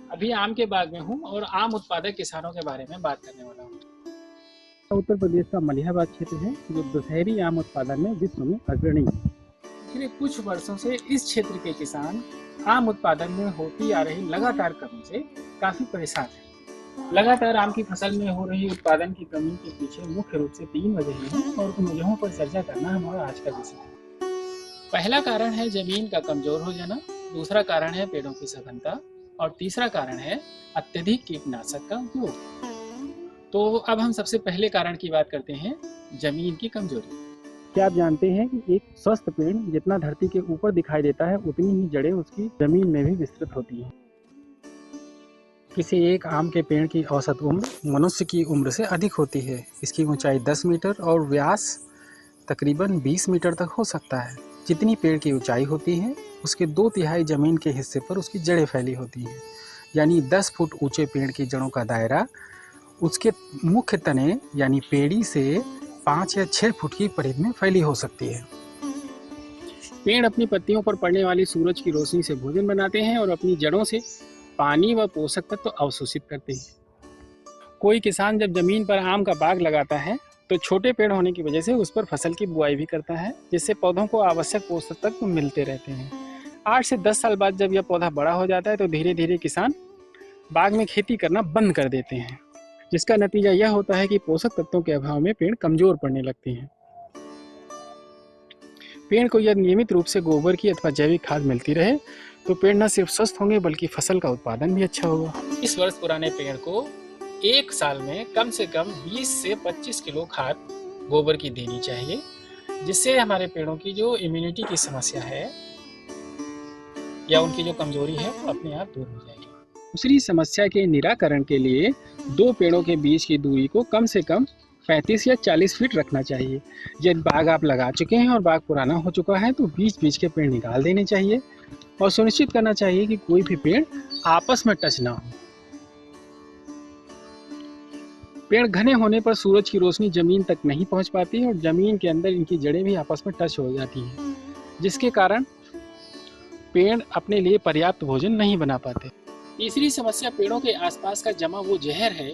अभी आम के बाग में हूँ और आम उत्पादक किसानों के बारे में बात करने वाला हूँ। उत्तर प्रदेश का मलिहाबाद क्षेत्र है जो दशहरी आम उत्पादन में विश्व में अग्रणी है। पिछले कुछ वर्षों से इस क्षेत्र के किसान आम उत्पादन में होती आ रही लगातार कमी से काफी परेशान हैं। लगातार आम की फसल में हो रही उत्पादन की कमी के पीछे मुख्य रूप से 3 वजहें हैं और उन वजहों पर चर्चा करना हमारा आज का विषय है। पहला कारण है जमीन का कमजोर हो जाना, दूसरा कारण है पेड़ों की सघनता और तीसरा कारण है अत्यधिक कीटनाशक का उपयोग। तो अब हम सबसे पहले कारण की बात करते हैं, जमीन की कमजोरी। क्या आप जानते हैं कि एक स्वस्थ पेड़ जितना धरती के ऊपर दिखाई देता है उतनी ही जड़ें उसकी जमीन में भी विस्तृत होती हैं। किसी एक आम के पेड़ की औसत उम्र मनुष्य की उम्र से अधिक होती है। इसकी ऊंचाई 10 मीटर और व्यास तकरीबन 20 मीटर तक हो सकता है। जितनी पेड़ की ऊंचाई होती है उसके 2/3 जमीन के हिस्से पर उसकी जड़ें फैली होती हैं। यानी 10 फुट ऊंचे पेड़ की जड़ों का दायरा उसके मुख्य तने यानी पेड़ी से 5 या 6 फुट की परिधि में फैली हो सकती है। पेड़ अपनी पत्तियों पर पड़ने वाली सूरज की रोशनी से भोजन बनाते हैं और अपनी जड़ों से पानी व पोषक तत्व अवशोषित करते हैं। कोई किसान जब जमीन पर आम का बाग लगाता है तो छोटे पेड़ होने की वजह से उस पर फसल की बुआई भी करता है, जिससे पौधों को आवश्यक पोषक तत्व मिलते रहते हैं। 8 से 10 साल बाद जब यह पौधा बड़ा हो जाता है तो धीरे धीरे किसान बाग में खेती करना बंद कर देते हैं, जिसका नतीजा यह होता है कि पोषक तत्वों के अभाव में पेड़ कमजोर पड़ने लगते हैं। पेड़ को यदि नियमित रूप से गोबर की अथवा जैविक खाद मिलती रहे तो पेड़ न सिर्फ स्वस्थ होंगे बल्कि फसल का उत्पादन भी अच्छा होगा। इस वर्ष पुराने पेड़ को 1 साल में कम से कम 20 से 25 किलो खाद गोबर की देनी चाहिए, जिससे हमारे पेड़ों की जो इम्यूनिटी की समस्या है या उनकी जो कमजोरी है वो अपने आप दूर हो जाएगी। दूसरी समस्या के निराकरण के लिए 2 पेड़ों के बीच की दूरी को कम से कम 35 या 40 फीट रखना चाहिए। यदि बाग आप लगा चुके हैं और बाग पुराना हो चुका है तो बीच बीच के पेड़ निकाल देने चाहिए और सुनिश्चित करना चाहिए कि कोई भी पेड़ आपस में टच ना हो। पेड़ घने होने पर सूरज की रोशनी जमीन तक नहीं पहुंच पाती और जमीन के अंदर इनकी जड़ें भी आपस में टच हो जाती हैं, जिसके कारण पेड़ अपने लिए पर्याप्त भोजन नहीं बना पाते। तीसरी समस्या पेड़ों के आसपास का जमा वो जहर है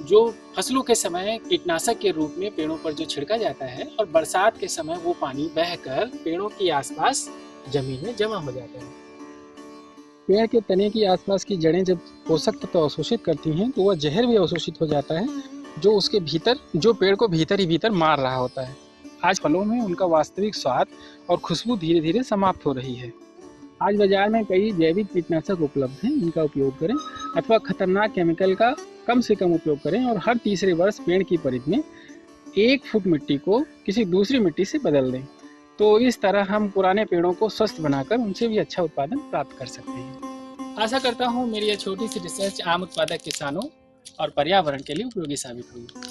जो फसलों के समय कीटनाशक के रूप में पेड़ों पर जो छिड़का जाता है और बरसात के समय वो पानी बहकर पेड़ों के आसपास जमीन में जमा हो जाता है। पेड़ के तने की आसपास की जड़ें जब पोषक तत्व अवशोषित करती हैं तो वह जहर भी अवशोषित हो जाता है जो उसके भीतर जो पेड़ को भीतर ही भीतर मार रहा होता है। आज फलों में उनका वास्तविक स्वाद और खुशबू धीरे धीरे समाप्त हो रही है। आज बाजार में कई जैविक कीटनाशक उपलब्ध हैं, इनका उपयोग करें अथवा खतरनाक केमिकल का कम से कम उपयोग करें और हर तीसरे वर्ष पेड़ की परिधि में 1 फुट मिट्टी को किसी दूसरी मिट्टी से बदल दें। तो इस तरह हम पुराने पेड़ों को स्वस्थ बनाकर उनसे भी अच्छा उत्पादन प्राप्त कर सकते हैं। आशा करता हूँ मेरी यह छोटी सी रिसर्च आम उत्पादक किसानों और पर्यावरण के लिए उपयोगी साबित होगी।